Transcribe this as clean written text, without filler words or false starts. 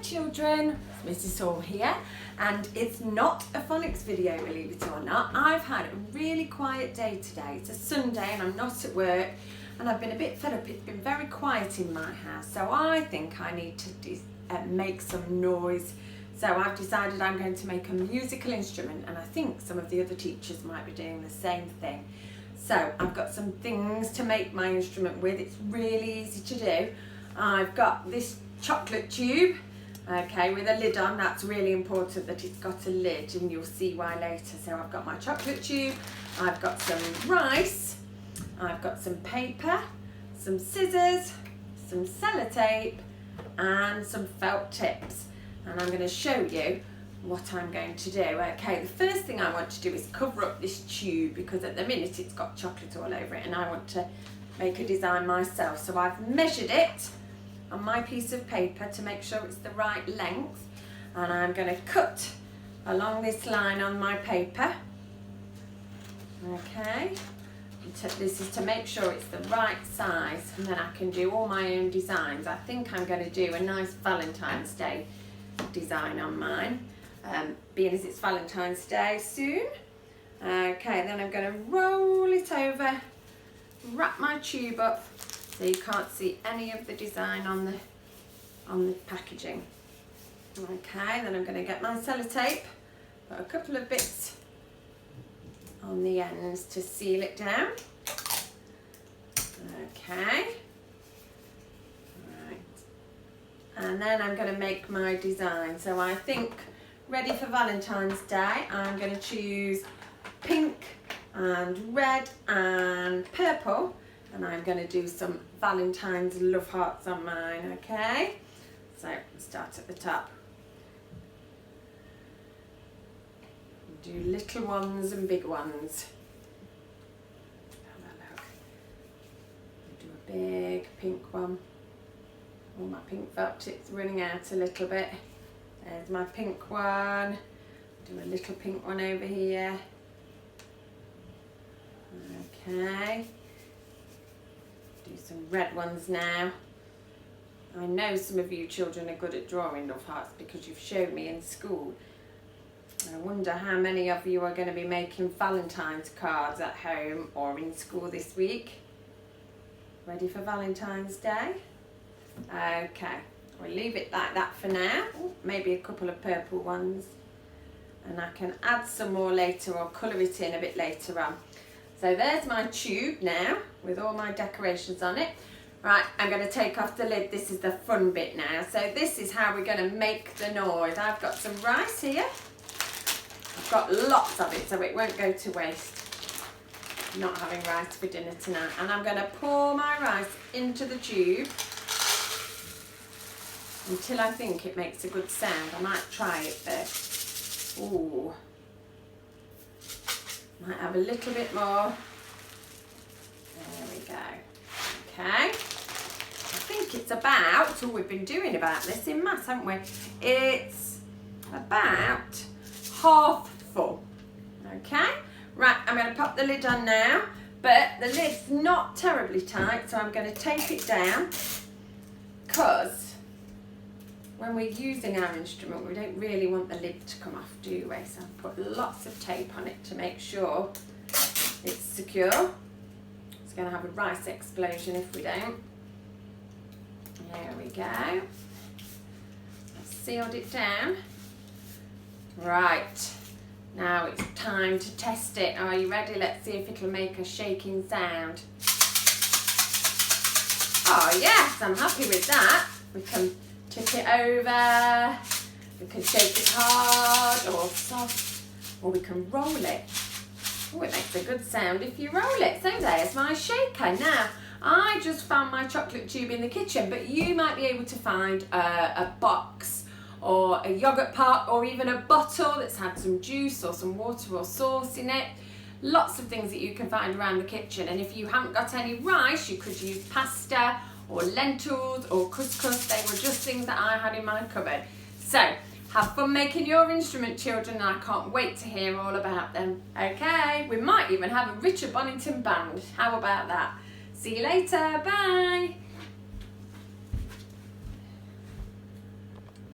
children, it's Mrs. Hall here, and it's not a phonics video, believe it or not. I've had a really quiet day today. It's a Sunday and I'm not at work and I've been a bit fed up. It's been very quiet in my house, so I think I need to make some noise. So I've decided I'm going to make a musical instrument, and I think some of the other teachers might be doing the same thing. So I've got some things to make my instrument with. It's really easy to do. I've got this chocolate tube, okay, with a lid on. That's really important that it's got a lid, and you'll see why later. So I've got my chocolate tube, I've got some rice, I've got some paper, some scissors, some sellotape and some felt tips, and I'm going to show you what I'm going to do. Okay, the first thing I want to do is cover up this tube, because at the minute it's got chocolate all over it and I want to make a design myself. So I've measured it on my piece of paper to make sure it's the right length, and I'm going to cut along this line on my paper. Okay, this is to make sure it's the right size, and then I can do all my own designs. I think I'm going to do a nice Valentine's Day design on mine, being as it's Valentine's Day soon. Okay, then I'm going to roll it over, wrap my tube up so you can't see any of the design on the packaging. Okay, then I'm going to get my sellotape, put a couple of bits on the ends to seal it down. Okay, right, and then I'm going to make my design. So I think, ready for Valentine's Day, I'm going to choose pink and red and purple, and I'm going to do some Valentine's love hearts on mine. Okay, so start at the top. Do little ones and big ones. Have a look. Do a big pink one. All my pink felt tips running out a little bit. There's my pink one. Do a little pink one over here. Okay. Do some red ones now. I know some of you children are good at drawing love hearts because you've shown me in school. I wonder how many of you are going to be making Valentine's cards at home or in school this week. Ready for Valentine's Day? Okay, we'll leave it like that for now. Maybe a couple of purple ones, and I can add some more later or colour it in a bit later on. So there's my tube now with all my decorations on it. Right, I'm going to take off the lid. This is the fun bit now. So this is how we're going to make the noise. I've got some rice here. I've got lots of it, so it won't go to waste. I'm not having rice for dinner tonight. And I'm going to pour my rice into the tube until I think it makes a good sound. I might try it first. Ooh. Might have a little bit more. There we go. Okay. I think it's about, we've been doing about this in maths, haven't we? It's about half full. Okay. Right, I'm going to pop the lid on now, but the lid's not terribly tight, so I'm going to tape it down, because when we're using our instrument, we don't really want the lid to come off, do we? So I've put lots of tape on it to make sure it's secure. It's going to have a rice explosion if we don't. There we go. I've sealed it down. Right, now it's time to test it. Are you ready? Let's see if it'll make a shaking sound. Oh yes, I'm happy with that. We can tip it over, we can shake it hard or soft, or we can roll it. Oh, it makes a good sound if you roll it. So there's my shaker. Now, I just found my chocolate tube in the kitchen, but you might be able to find a box or a yogurt pot or even a bottle that's had some juice or some water or sauce in it. Lots of things that you can find around the kitchen. And if you haven't got any rice, you could use pasta or lentils or couscous. They were just things that I had in my cupboard. So have fun making your instrument, children, and I can't wait to hear all about them. Okay, we might even have a Richard Bonington band. How about that? See you later, bye.